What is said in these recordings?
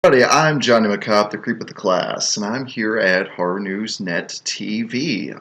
Howdy, I'm Johnny McCobb, the creep of the class, and I'm here at Horror News Net TV.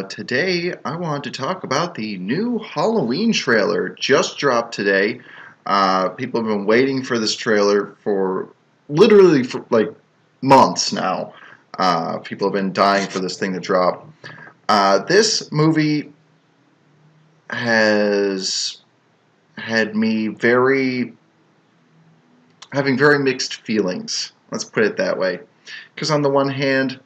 Today, I want to talk about the new Halloween trailer. Just dropped today. People have been waiting for this trailer for literally for like months now. People have been dying for this thing to drop. This movie has had me having very mixed feelings. Let's put it that way. Because on the one hand,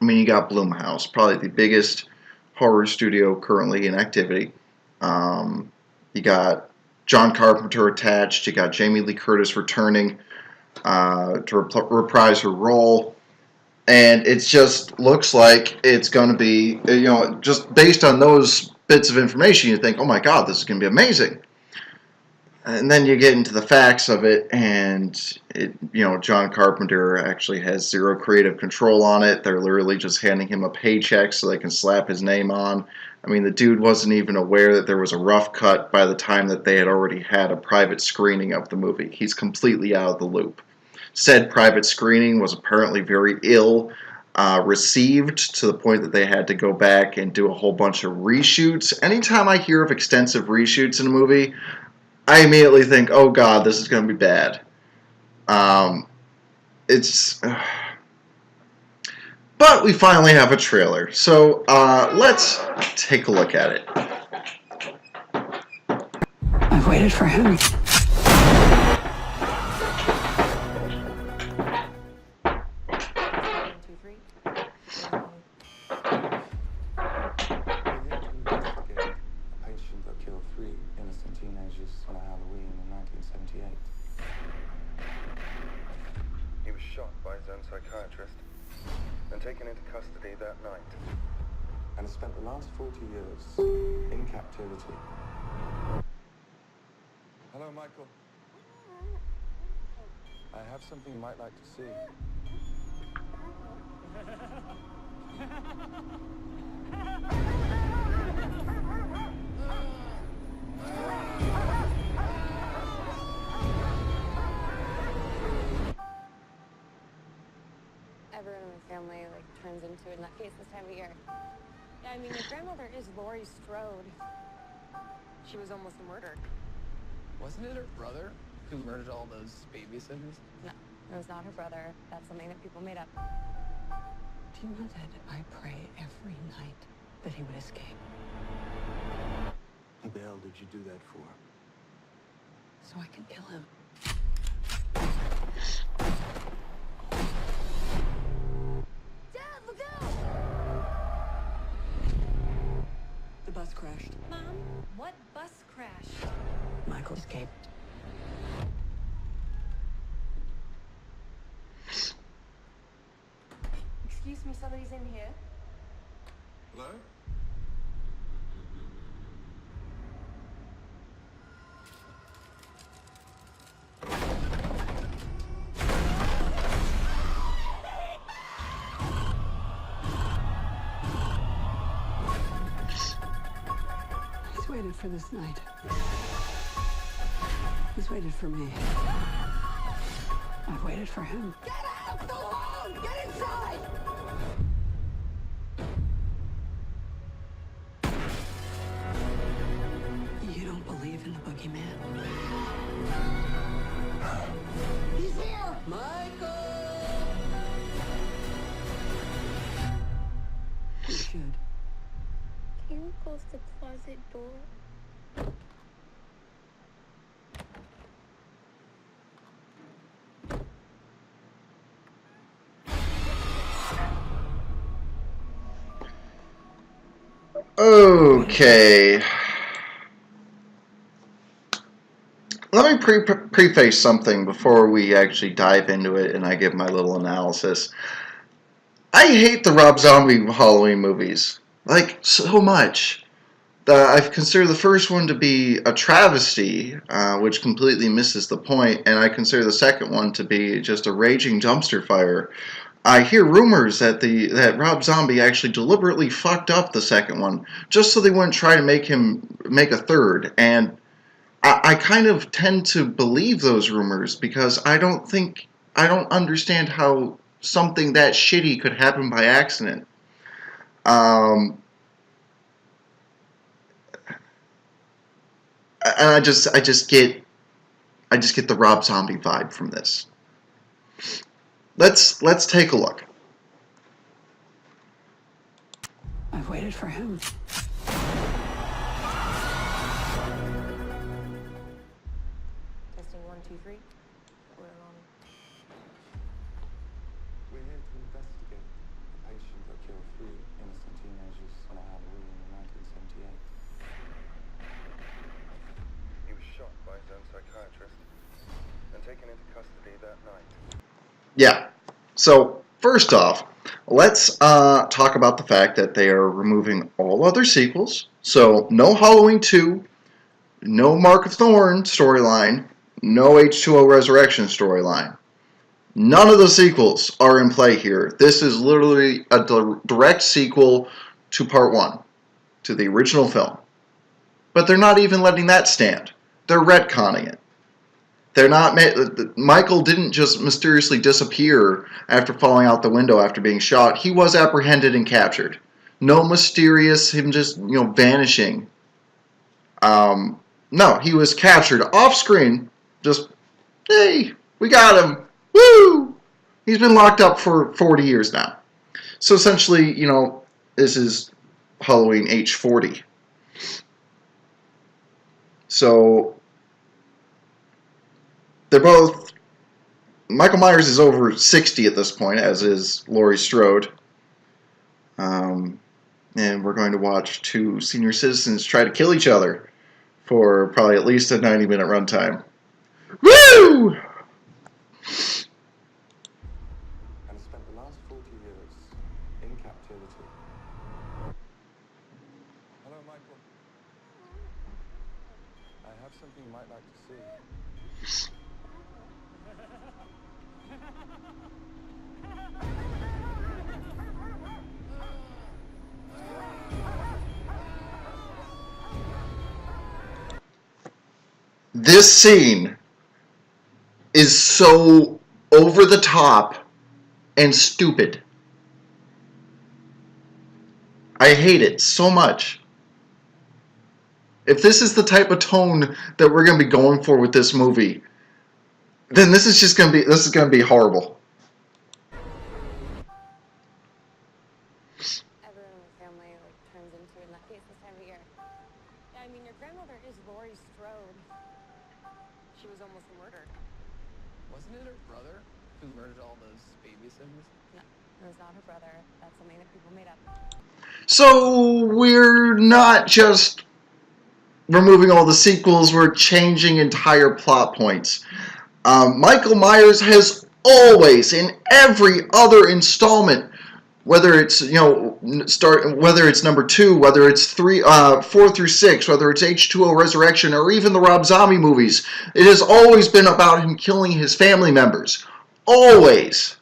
I mean, you got Blumhouse, probably the biggest horror studio currently in activity. You got John Carpenter attached. You got Jamie Lee Curtis returning to reprise her role. And it just looks like it's going to be, just based on those bits of information, you think, oh my God, this is going to be amazing. And then you get into the facts of it, and John Carpenter actually has zero creative control on it. They're literally just handing him a paycheck so they can slap his name on. I mean, the dude wasn't even aware that there was a rough cut by the time that they had already had a private screening of the movie. He's completely out of the loop. Said private screening was apparently very ill received, to the point that they had to go back and do a whole bunch of reshoots. Anytime I hear of extensive reshoots in a movie, I immediately think, oh God, this is going to be bad. It's... But we finally have a trailer, so let's take a look at it. I've waited for him. He was shot by his own psychiatrist and taken into custody that night. And spent the last 40 years in captivity. Hello, Michael. I have something you might like to see. Everyone in the family turns into a nutcase this time of year. Yeah, I mean, your grandmother is Laurie Strode. She was almost murdered. Wasn't it her brother who murdered all those babysitters? No, it was not her brother. That's something that people made up. Do you know that I pray every night that he would escape? What the hell did you do that for? So I can kill him. Dad, look out! The bus crashed. Mom, what bus crash? Michael escaped. Excuse me, somebody's in here. Hello? He's waited for this night. He's waited for me. I've waited for him. Get out! Go home! Get inside! You don't believe in the boogeyman? He's here! Michael! You should. Can you close the closet door? Okay. Let me preface something before we actually dive into it and I give my little analysis. I hate the Rob Zombie Halloween movies. Like, so much. I consider the first one to be a travesty, which completely misses the point, and I consider the second one to be just a raging dumpster fire. I hear rumors that Rob Zombie actually deliberately fucked up the second one, just so they wouldn't try to make a third, and I kind of tend to believe those rumors because I don't think I don't understand how something that shitty could happen by accident. And I just get the Rob Zombie vibe from this. Let's take a look. I've waited for him. Testing 1, 2, 3. We're on. We're here to investigate the patient that killed 3 innocent teenagers on a Halloween in 1978. He was shot by his own psychiatrist and taken into custody that night. Yeah. So first off, let's talk about the fact that they are removing all other sequels. So no Halloween 2, no Mark of Thorn storyline, no H2O Resurrection storyline. None of the sequels are in play here. This is literally a direct sequel to Part 1, to the original film. But they're not even letting that stand. They're retconning it. They're not. Michael didn't just mysteriously disappear after falling out the window after being shot. He was apprehended and captured. No mysterious him just vanishing. No, he was captured off screen. Just, hey, we got him. Woo! He's been locked up for 40 years now. So essentially, this is Halloween H40. So they're both. Michael Myers is over 60 at this point, as is Laurie Strode. And we're going to watch 2 senior citizens try to kill each other for probably at least a 90-minute runtime. Woo! And spent the last 40 years in captivity. Hello, Michael. I have something you might like to see. This scene is so over the top and stupid. I hate it so much. If this is the type of tone that we're going to be going for with this movie, then this is going to be horrible. Everyone in the family turns into a nutcase this time of year. Yeah, I mean, your grandmother is Laurie Strode. She was almost murdered. Wasn't it her brother who murdered all those babysitters? No, it was not her brother. That's something that people made up. So we're not just removing all the sequels, we're changing entire plot points. Michael Myers has always, in every other installment, whether it's whether it's number 2, whether it's 4 through 6, whether it's H2O Resurrection, or even the Rob Zombie movies, it has always been about him killing his family members. Always.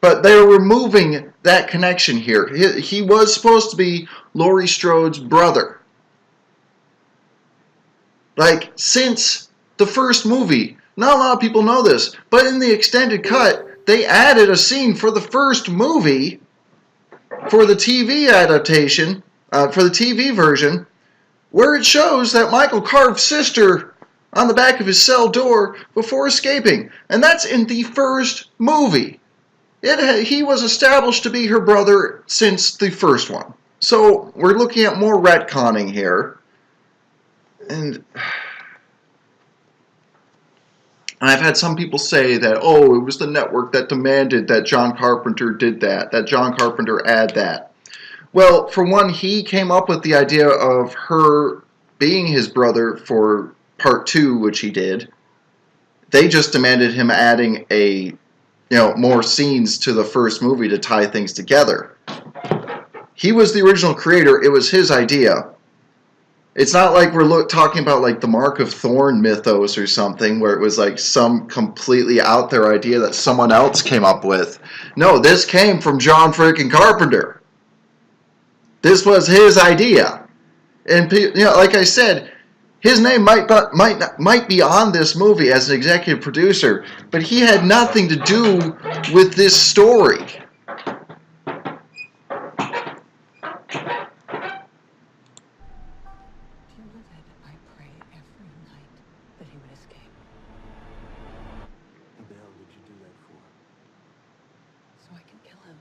But they're removing that connection here. He was supposed to be Laurie Strode's brother. Since the first movie. Not a lot of people know this, but in the extended cut, they added a scene for the first movie, for the TV adaptation, for the TV version, where it shows that Michael carved sister on the back of his cell door before escaping. And that's in the first movie. He was established to be her brother since the first one. So we're looking at more retconning here. And I've had some people say that, it was the network that demanded that John Carpenter did that John Carpenter add that. Well, for one, he came up with the idea of her being his brother for Part 2, which he did. They just demanded him adding more scenes to the first movie to tie things together. He was the original creator. It was his idea. It's not like we're talking about the Mark of Thorn mythos or something where it was some completely out there idea that someone else came up with. No, this came from John freaking Carpenter. This was his idea. And like I said, His name might be on this movie as an executive producer, but he had nothing to do with this story. Do you know that I pray every night that he would escape? What the hell did you do that for? So I can kill him.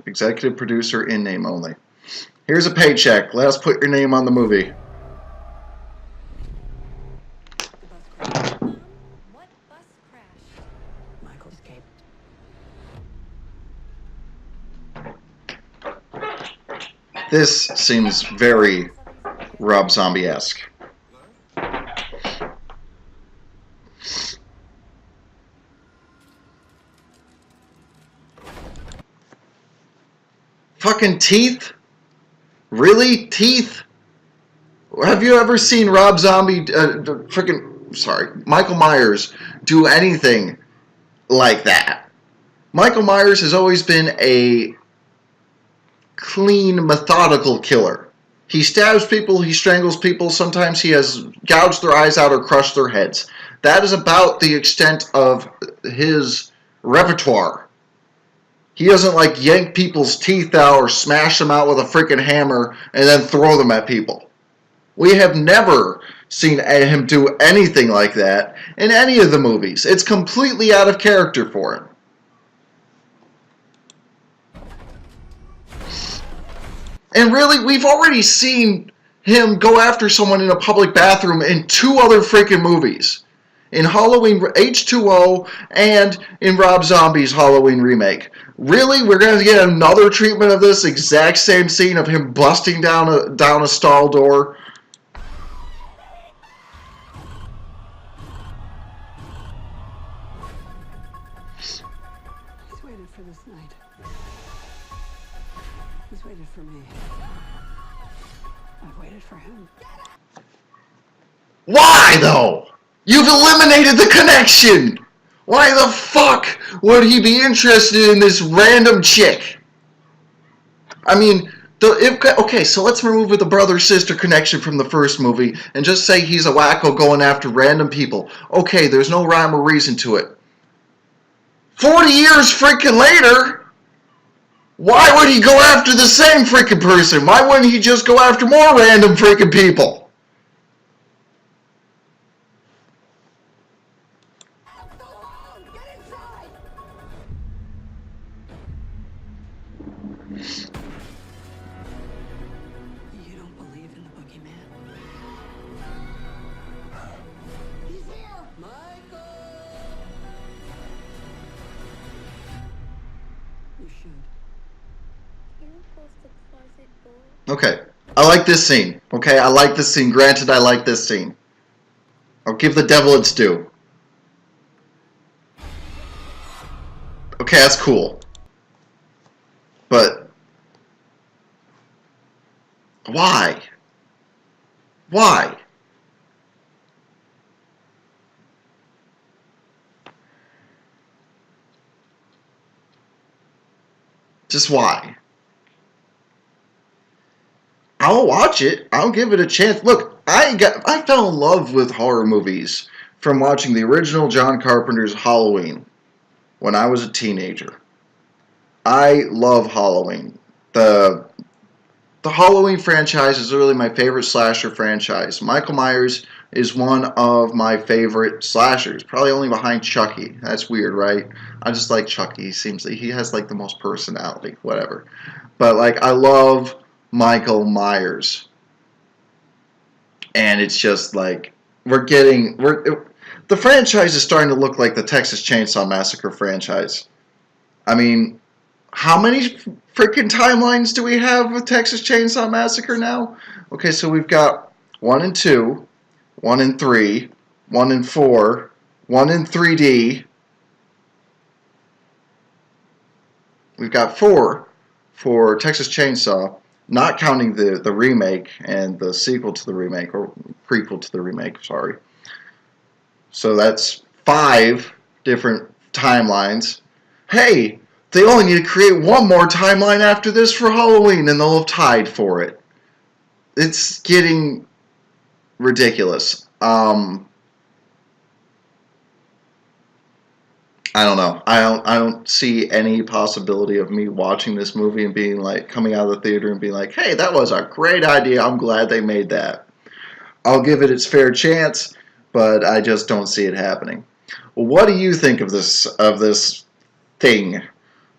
Executive producer in name only. Here's a paycheck. Let us put your name on the movie. The bus crashed. What bus crash? Michael escaped. This seems very Rob Zombie-esque. Fucking teeth? Really? Teeth? Have you ever seen Rob Zombie, Michael Myers do anything like that? Michael Myers has always been a clean, methodical killer. He stabs people, he strangles people, sometimes he has gouged their eyes out or crushed their heads. That is about the extent of his repertoire. He doesn't like yank people's teeth out or smash them out with a freaking hammer and then throw them at people. We have never seen him do anything like that in any of the movies. It's completely out of character for him. And really, we've already seen him go after someone in a public bathroom in 2 other freaking movies. In Halloween H2O and in Rob Zombie's Halloween remake. Really? We're going to get another treatment of this exact same scene of him busting down a stall door? He's waited for this night. He's waited for me. I've waited for him. Why, though? You've eliminated the connection! Why the fuck would he be interested in this random chick? I mean, okay, so let's remove the brother-sister connection from the first movie and just say he's a wacko going after random people. Okay, there's no rhyme or reason to it. 40 years freaking later, why would he go after the same freaking person? Why wouldn't he just go after more random freaking people? You don't believe in the boogeyman? He's here! Michael! You should. Can you close the closet door? Okay, I like this scene. Okay, I like this scene. Granted, I like this scene. I'll give the devil its due. Okay, that's cool. But why? Why? Just why? I'll watch it. I'll give it a chance. Look, I fell in love with horror movies from watching the original John Carpenter's Halloween when I was a teenager. I love Halloween. The Halloween franchise is really my favorite slasher franchise. Michael Myers is one of my favorite slashers, probably only behind Chucky. That's weird, right? I just like Chucky. He has like the most personality, whatever. But like I love Michael Myers. And it's just like the franchise is starting to look like the Texas Chainsaw Massacre franchise. I mean, how many freaking timelines do we have with Texas Chainsaw Massacre now? Okay, so we've got 1 and 2, 1 and 3, 1 and 4, 1 in 3D. We've got 4 for Texas Chainsaw, not counting the remake and the sequel to the remake, or prequel to the remake, sorry. So that's 5 different timelines. Hey, They only need to create one more timeline after this for Halloween, and they'll have tied for it. It's getting ridiculous. I don't know. I don't see any possibility of me watching this movie and being like, coming out of the theater and being like, hey, that was a great idea. I'm glad they made that. I'll give it its fair chance, but I just don't see it happening. What do you think of this thing?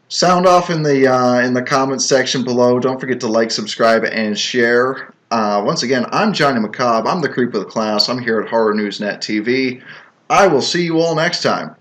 Sound off in the comments section below. Don't forget to like, subscribe, and share. Once again, I'm Johnny McCobb. I'm the creep of the class. I'm here at Horror News Net TV. I will see you all next time.